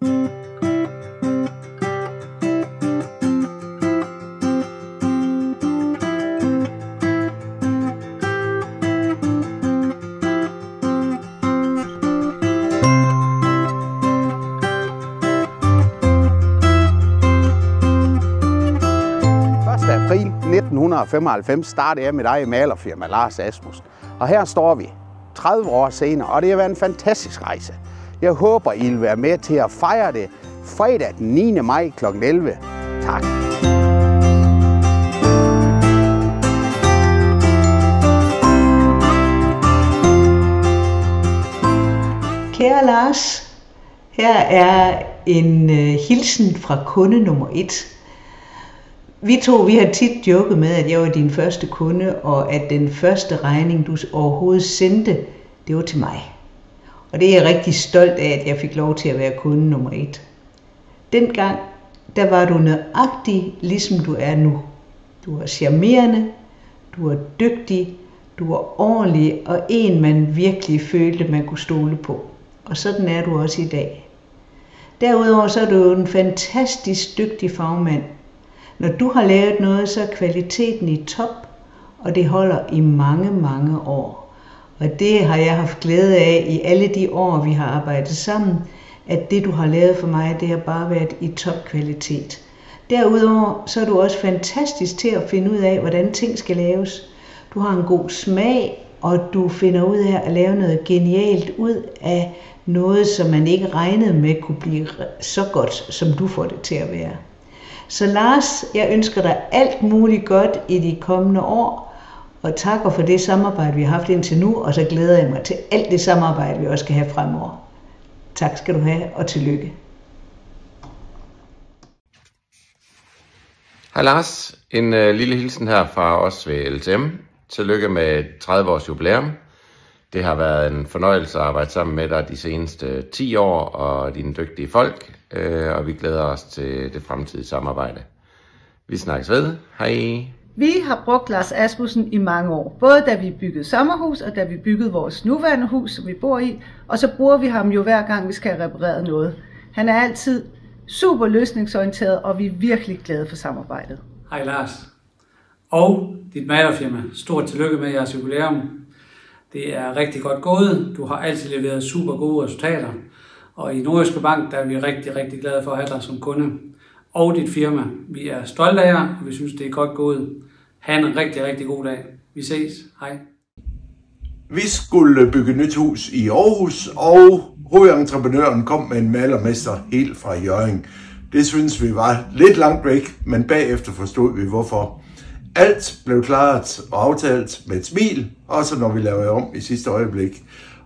April 1995 startede jeg mit eget malerfirma, Lars Asmussen. Og her står vi 30 år senere, og det har været en fantastisk rejse. Jeg håber, I vil være med til at fejre det fredag den 9. maj kl. 11. Tak. Kære Lars, her er en hilsen fra kunde nummer 1. Vi har tit joket med, at jeg var din første kunde, og at den første regning, du overhovedet sendte, det var til mig. Og det er jeg rigtig stolt af, at jeg fik lov til at være kunde nummer 1. Dengang, der var du nøjagtig, ligesom du er nu. Du var charmerende, du var dygtig, du var ordentlig, og en man virkelig følte, man kunne stole på. Og sådan er du også i dag. Derudover så er du jo en fantastisk dygtig fagmand. Når du har lavet noget, så er kvaliteten i top, og det holder i mange, mange år. Og det har jeg haft glæde af i alle de år, vi har arbejdet sammen, at det, du har lavet for mig, det har bare været i topkvalitet. Derudover så er du også fantastisk til at finde ud af, hvordan ting skal laves. Du har en god smag, og du finder ud af at lave noget genialt ud af noget, som man ikke regnede med kunne blive så godt, som du får det til at være. Så Lars, jeg ønsker dig alt muligt godt i de kommende år, og takker for det samarbejde, vi har haft indtil nu, og så glæder jeg mig til alt det samarbejde, vi også skal have fremover. Tak skal du have, og tillykke. Hej Lars, en lille hilsen her fra os ved LTM. Tillykke med 30 års jubilæum. Det har været en fornøjelse at arbejde sammen med dig de seneste 10 år og dine dygtige folk, og vi glæder os til det fremtidige samarbejde. Vi snakkes ved. Hej. Vi har brugt Lars Asmussen i mange år, både da vi byggede sommerhus og da vi byggede vores nuværende hus, som vi bor i, og så bruger vi ham jo hver gang, vi skal have repareret noget. Han er altid super løsningsorienteret, og vi er virkelig glade for samarbejdet. Hej Lars. Og dit malerfirma. Stort tillykke med jeres jubilæum. Det er rigtig godt gået. Du har altid leveret super gode resultater. Og i Nordjyske Bank, der er vi rigtig, rigtig glade for at have dig som kunde. Og dit firma. Vi er stolte af jer, og vi synes, det er godt gået. Ha' en rigtig, rigtig god dag. Vi ses. Hej. Vi skulle bygge nyt hus i Aarhus, og hovedentreprenøren kom med en malermester helt fra Hjørring. Det synes vi var lidt langt væk, men bagefter forstod vi hvorfor. Alt blev klaret og aftalt med et smil, også når vi lavede om i sidste øjeblik.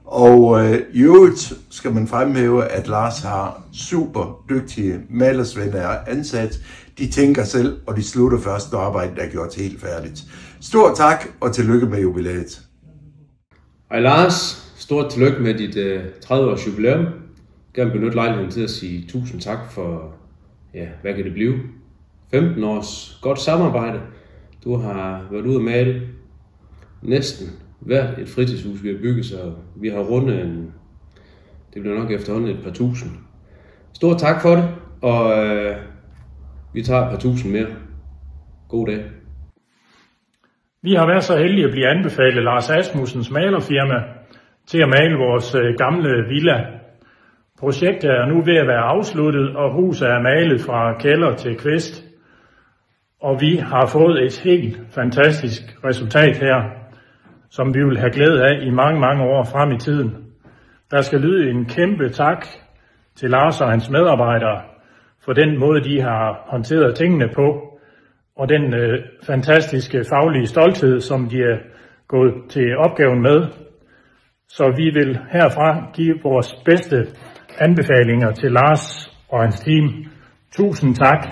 Og i øvrigt skal man fremhæve, at Lars har super dygtige malersvender ansat. De tænker selv, og de slutter først, når arbejdet er gjort helt færdigt. Stort tak, og tillykke med jubilæet. Hej Lars, stort tillykke med dit 30 års jubilæum. Jeg vil gerne benytte lejligheden til at sige tusind tak for, hvad kan det blive? 15 års godt samarbejde. Du har været ude at male næsten hvert et fritidshus, vi har bygget, så vi har rundet det bliver nok efterhånden et par tusind. Stort tak for det, og vi tager et par tusind mere. God dag. Vi har været så heldige at blive anbefalet Lars Asmussens malerfirma til at male vores gamle villa. Projektet er nu ved at være afsluttet, og huset er malet fra kælder til kvist. Og vi har fået et helt fantastisk resultat her, som vi vil have glæde af i mange, mange år frem i tiden. Der skal lyde en kæmpe tak til Lars og hans medarbejdere for den måde, de har håndteret tingene på, og den fantastiske faglige stolthed, som de er gået til opgaven med. Så vi vil herfra give vores bedste anbefalinger til Lars og hans team. Tusind tak.